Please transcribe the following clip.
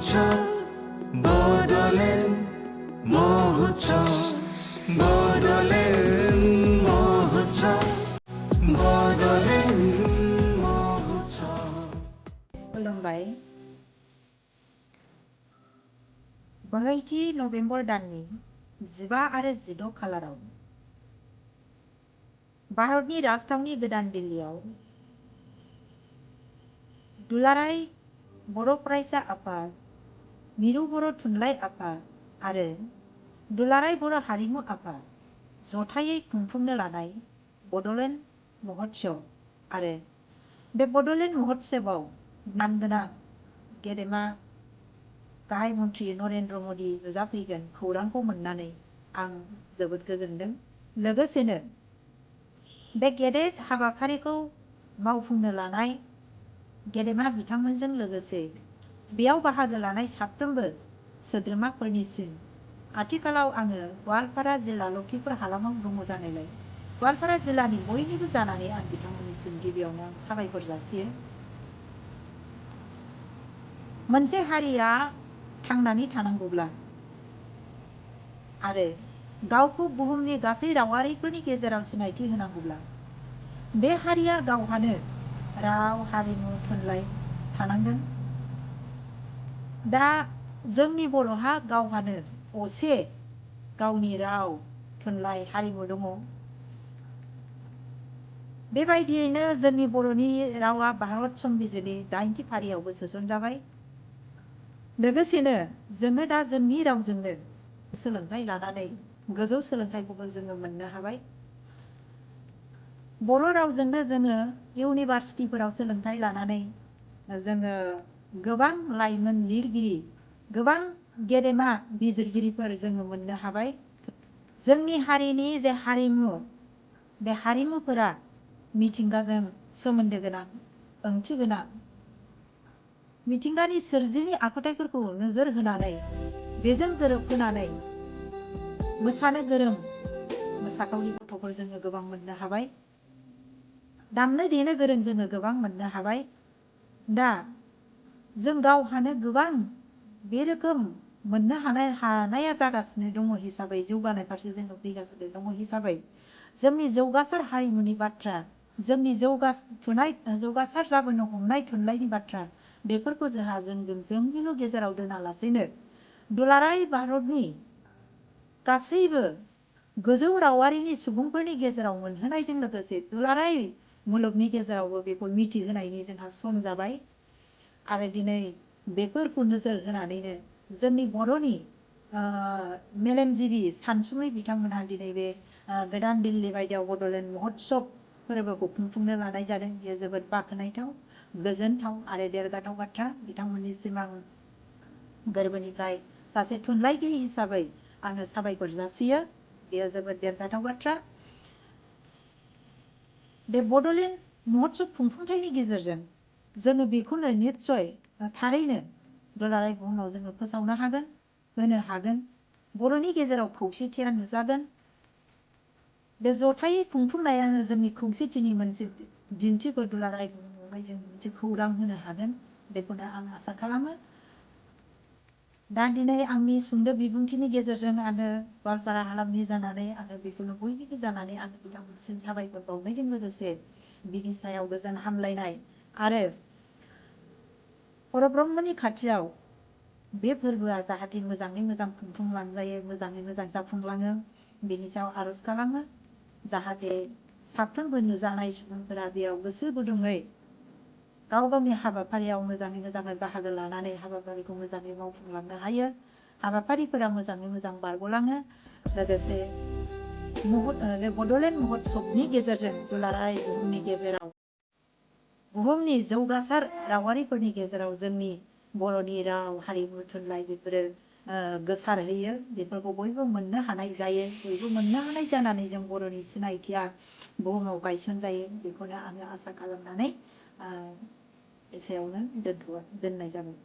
Mohotsov, Bodoland Mohotsov, Bodoland Mohotsov, Bodoland Mohotsov. खुलुमबाय। बोहैथि November दाननि 15 आरो 16 खालाराव भारतनि राजथावनि गोदान दिल्लीयाव दुलाराय बर' फरायसा आफाद, मिरु बर' थुनलाइ आफाद आरो दुलाराय बर' हारिमु आफाद जथायै खुंफुंनो लानाय बड'लेण्ड महोत्सव आरो बे बड'लेण्ड महोत्सवआव नामगोनां गेदेमा गाहाय मन्त्रि नरेन्द्र मदि नुजाफैगोन खौरांखौ मोननानै आं जोबोद गोजोनदों। लोगोसेनो बे गेदेर हाबाफारिखौ मावफुंनो लानाय गेदेमा बिथांमोनजों लोगोसे बेयाव बाहागो लानाय साफ्रोमबो सोद्रोमाफोरनिसिम आथिखालाव आङो गवालपारा जिल्ला लखिमपुर हालामाव दङ जानायलाय गवालपारा जिल्लानि बयनिबो जानानै आं बिथांमोननिसिम गिबियावनो आं साबायखर जासियो। मोनसे हारिया थांनानै थानांगौब्ला आरो गावखौ बुहुमनि गासै रावारिफोरनि गेजेराव सिनायथि होनांगौब्ला बे हारिया गावहानो राव हारिमु थुनलाइ थानांगोन। दा जोंनि बर'हा गावहानो असे गावनि राव थुनलाइ हारिमु दङ। बेबायदियैनो जोंनि बर'नि रावा भारत संबिजिरनि 8थि फारियावबो सोसनजाबाय। लोगोसेनो जोङो दा जोंनि रावजोंनो सोलोंथाइ लानानै गोजौ सोलोंथाइखौबो जोङो मोननो हाबाय। बर' रावजोंनो जोङो इउनिभारसिटिफोराव सोलोंथाइ लानानै जोङो गोबां लाइमोन लिरगिरि गोबां गेदेमा बिजिरगिरिफोर जोङो मोननो हाबाय। जोंनि हारिनि जे हारिमु बे हारिमुफोरा मिथिंगाजों सोमोन्दो गोनां, ओंथि गोनां, मिथिंगानि सोरजिनि आखुथाइफोरखौ नोजोर होनानै बेजों गोरोबहोनानै मोसानो गोरों मोसाखावरि गथ'फोर जोङो गोबां मोननो हाबाय। दामनो देनो गोरों जोङो गोबां मोननो हाबाय। दा जों गावहानो गोबां बे रोखोम मोननो हानाया जागासिनो दङ हिसाबै जौगानाय फारसे जोङो फैगासिनो दङ हिसाबै जोंनि जौगासार हारिमुनि बाथ्रा, जोंनि जौगासार जाबोनो हमनाय थुनलाइनि बाथ्रा बेफोरखौ जोंनिल' गेजेराव दोनालासेनो दुलाराय भारतनि गासैबो गोजौ रावारिनि सुबुंफोरनि गेजेराव मोनहोनायजों लोगोसे दुलाराय मुलुगनि गेजेरावबो बेखौ मिथिहोनायनि जोंहा सम जाबाय। आरो दिनै बेफोरखौ नोजोर होनानैनो जोंनि बर'नि मेलेमजिबि सानसुमै बिथांमोनहा दिनै बे गोदान दिल्ली बायदियाव बड'लेण्ड महोत्सव फोरबोखौ खुंफुंनो लानाय जादों। बेयो जोबोद बाख्नायथाव, गोजोनथाव आरो देरगाथाव बाथ्रा। बिथांमोननिसिम आं गोरबोनिफ्राय सासे थुनलाइगिरि हिसाबै आङो साबायखर जासियो। बेयो जोबोद देरगाथाव बाथ्रा। बे बड'लेण्ड महोत्सव खुंफुंथायनि गेजेरजों जोङो बेखौनो निस्सय थारैनो दुलाराय बुहुमाव जोङो फोसावनो हागोन, होनो हागोन। बर'नि गेजेराव खौसेथिया नुजागोन। बे जथायै खुंफुंनायानो जोंनि खौसेथिनि मोनसे दिन्थिफोर दुलाराय बुहुमावहाय जों मोनसे खौरां होनो हागोन। बेखौनो आं आसा खालामो। दा दिनै आंनि सुंद' बिबुंथिनि गेजेरजों आङो गवालपारा हालामनि जानानै आङो बेखौनो बयनिबो जानानै आङो बिथांमोनसिम साबायखर बावनायजों लोगोसे बिनि सायाव गोजोन हामलायनाय आरो परब्रह्मनि खाथियाव बे फोरबोआ जाहाथे मोजाङै मोजां खुंफुंलांजायो, मोजाङै मोजां जाफुंलाङो बेनि सायाव आर'ज खालामो। जाहाथे साफ्रोमबो नुजानाय सुबुंफोरा बेयाव गोसो गुदुङै गाव गावनि हाबाफारियाव मोजाङै बाहागो लानानै हाबाफारिखौ मोजाङै मावफुंलांनो हायो, हाबाफारिफोरा मोजाङै मोजां बारग'लाङो। लोगोसे बे बड'लेण्ड महोत्सवनि गेजेरजों दुलाराय बुहुमनि गेजेराव बुहुमनि जौगासार रावारिफोरनि गेजेराव जोंनि बर'नि राव हारिमु थुनलाइ बेफोरो गोसारहैयो। बेफोरखौ बयबो मोननो हानाय जायो। बयबो मोननो हानाय जानानै जों बर'नि सिनायथिया बुहुमाव गायसनजायो। बेखौनो आङो आसा खालामनानै एसेयावनो दोननाय जाबाय।